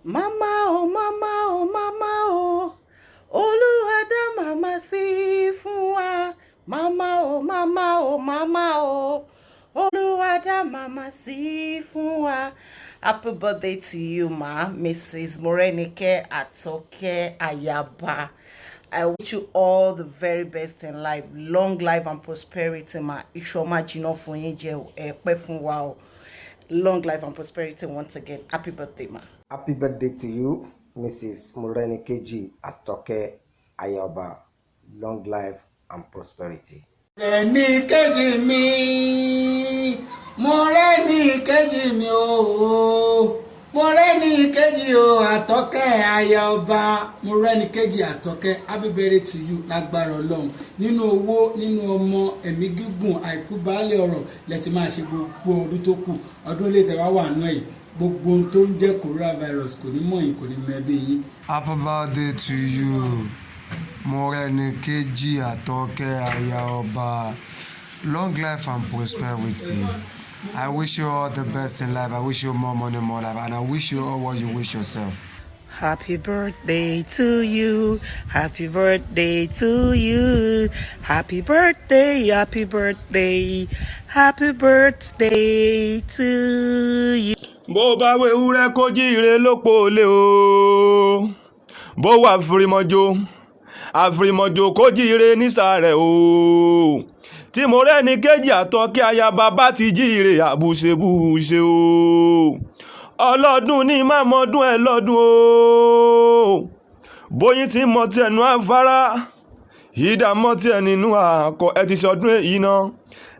Mama, oh mama, oh mama, oh. Olúwa dá màmá sí fún wa. Mama, oh mama, oh mama, oh. Olúwa dá màmá sí fún wa. Happy birthday to you, ma, Mrs. Morenike Atoke Ayaba. I wish you all the very best in life, long life and prosperity, ma. Ishoma jino fún yín jẹ́ pẹ́ fún wa o. Long life and prosperity once again. Happy birthday, ma. Happy birthday to you, Mrs. Morenikeji Atoke Ayaba. Long life and prosperity. Ẹni kejì mi, Morẹ́ni kejì mi o, Morẹ́ni kejì o, Àtọ́kẹ́ Ayaba, Morẹ́ni kejì Àtọ́kẹ́, happy birthday to you lágbára Ọlọ́run. Nínú owó, nínú ọmọ, ẹ̀mí gígùn, àìkú baálẹ̀ ọ̀rọ̀ lẹ́tí máa ṣe gbogbo ọdún tó kù. Ọdún ilé tẹ̀wá wà nú ẹ̀. Gbogbo ohun tó ń jẹ́ coronavirus kò ní mọ̀ yín, kò ní mẹ́bí yín. Happy birthday to you, Morenikeji Atoke Ayaba. Long life and prosperity. I wish you all the best in life. I wish you more money, more life. And I wish you all what you wish yourself. Happy birthday to you. Happy birthday to you. Happy birthday, happy birthday. Happy birthday to you. Bó bá wé ewúrẹ́ kó jíire lópo olè o. Bó wà àfìrìmọ̀jò kó jíire nísàrẹ̀ o. Tí Morenikeji Atoke Ayaba bá ti jíire àbùṣebùṣe o. Ọlọ́dún ní má mọdún ẹ lọ́dún o. Bóyin tí mọ tí ẹnu afárá. Ìdá mọ tí ẹ nínú àkọ ẹ ti ṣọdún èyí náà.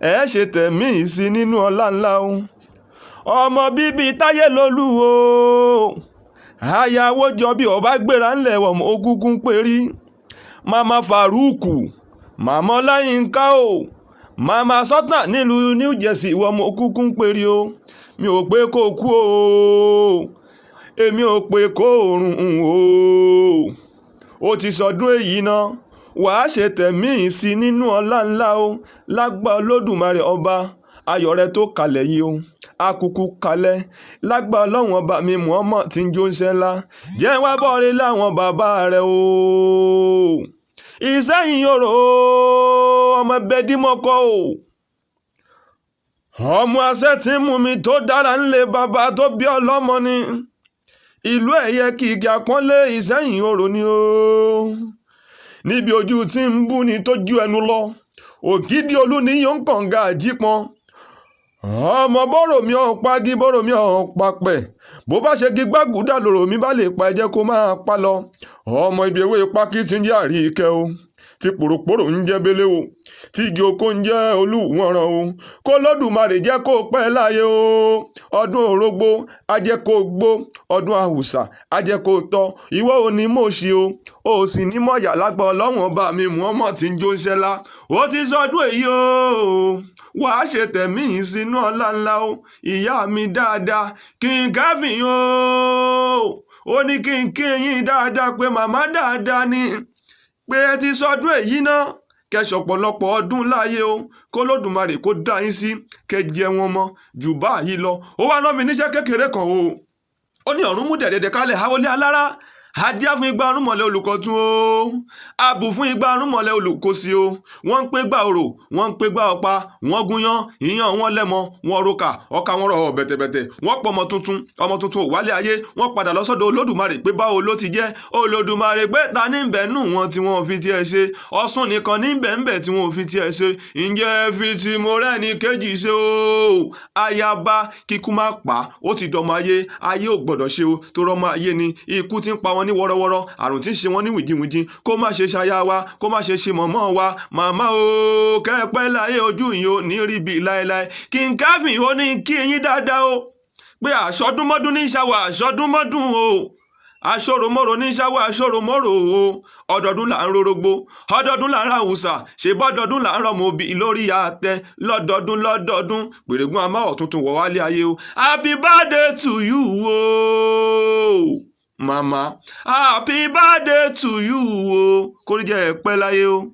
Ẹ ṣe tẹ̀mí sí nínú ọlá ńlá o. Ọmọ bíbí táyé lolú o. Àyàwó jọ bí ọba gbéra ńlẹ̀ wọ̀mọ̀ ogúngún pérí. Mama Faruku, Mama Ọláyínká o. Mama Sọ́tàn nílùú New Jersey wọ̀mọ̀ ogúngún pérí o. Mi ò pé kó kú o. Èmi ò pé kó rùn o. Ó ti sọdún èyí náà. Wàá ṣe tẹ̀mí sí nínú ọlá ńlá o. Lágbà Olódùmarè ọba ayọ̀ rẹ tó kalẹ̀ yìí o. Akuku kalẹ̀ lágbà Ọlọ́run ọba mi Muhammad tí ń jó ń ṣẹlá. Jẹ́ wá bọ́ọ̀rẹ́ láwọn bàbá rẹ̀ o. Ìsẹ́yìn òrò ọmọ bẹ́dímọ́kọ́ o. Ọmọ asẹ́ tí mú mi tó dára ńlẹ̀ bàbá tó bí ọlọ́mọ ni. Ìlú ẹ̀yẹ kì í gà pọ́nlé Ìsẹ́yìn òrò ni o. Níbi ojú tí ń bú ni tó ju ẹnu lọ. Ògidì olú ni yóò ń kànga àjípọn. Ọmọ bọ́rọ̀ mi ọ̀hún pagi bọ́rọ̀ mi ọ̀hún papẹ̀. Bó bá ṣe gbígbàgùdà lòrò mi bá lè pa ẹjẹ́ kó máa pa lọ. Ọmọ ibi ewé pákí ti ń jẹ́ àríkẹ́ o. Tí pòròpòrò ń jẹ́ bélé o. Tí igi oko ń jẹ́ olúwọ̀nràn o. Kó lódùmarè jẹ́ kó pẹ́ láyé o. Ọdún orógbó á jẹ́ kó gbó. Ọdún àwùsà á jẹ́ kó tọ́. Ìwọ ò ní mọ̀ ṣe o. O sì ní mọ̀yà lágbà Ọlọ́run ọba mi Muhammad tí ń jó ń ṣẹlá. Ó ti sọdún èyí o. Wàá ṣe tẹ̀mí sínú ọlá ńlá o. Ìyá mi dáadáa kí n káfíń o. Ó ní kí n kí yín dáadáa pé màmá dáadáa ni. Pé ẹ ti sọdún èyí náà. Kẹ́ṣọ̀ ọ̀pọ̀lọpọ̀ ọdún láyé o. Kó lódùmarè kó dá yín sí. Kẹ́ jẹ wọn mọ́ jù báyìí lọ. Ó wá rán mi níṣẹ́ kékeré kan o. Ó ní ọ̀run mú dẹ̀dẹ̀dẹ̀ kalẹ̀ àwọlé alára. Adíá fún igba arúnmọ̀lẹ́ olùkọ́tún o. Abù fún igba arúnmọ̀lẹ́ olùkọ́sí o. Wọ́n ń pé gbà òrò, wọ́n ń pé gbà ọ̀pá, wọ́n gúnyán, ìyàn wọn lẹ́mọ, wọ́n roka, ọkà wọn rọ̀ bẹ̀tẹ̀bẹ̀tẹ̀, wọ́n pọ̀ ọmọ tuntun ò wálé ayé, wọ́n padà lọ́sọ̀dọ̀ Olódùmarè pé báwo ló ti jẹ́. Olódùmarè pé ta ní bẹ̀ nù wọn tí wọ́n fi tiẹ̀ ṣe. Ọ̀ṣun nìkan ní bẹ̀ tí wọ́n fi tiẹ̀ ṣe. Ǹjẹ́ fi ti Morenikeji ṣe o. Ayaba kíkú má pa, ó ti dọmọ ayé ò gbọ́dọ̀ ṣe o. Tó rọmọ ayé ni ikú ti ń pa wọn ní wọ́rọ́wọ́rọ́, àrùn tí ń ṣe wọ́n ní wìjìwìjì. Kó má ṣe ṣaya wa, kó má ṣe ṣe mọ̀mọ́ wa. Màmá o kẹ́pẹ́ láyé ojú yìí o ní ríbi láéláé. Kí n káfíń ó ní kí yín dáadáa o. Pé àṣọdúnmọ́dún ní ṣàwọ̀ àṣọdúnmọ́dún o. Aṣòròmọ́rò ní ṣàwọ̀ aṣòròmọ́rò o. Ọdọọdún là ń rorógbó, ọdọọdún là ń ra àwùsà. Ṣé bọ́dọọdún là ń rọmọ òbí lórí àtẹ. Lọ́dọọdún pèrègùn amáwọ̀ tuntun wọ̀ wálé ayé o. Happy birthday to you o. Mama, happy birthday to you o. Kórìí jẹ́ ẹ pẹ́ láyé o.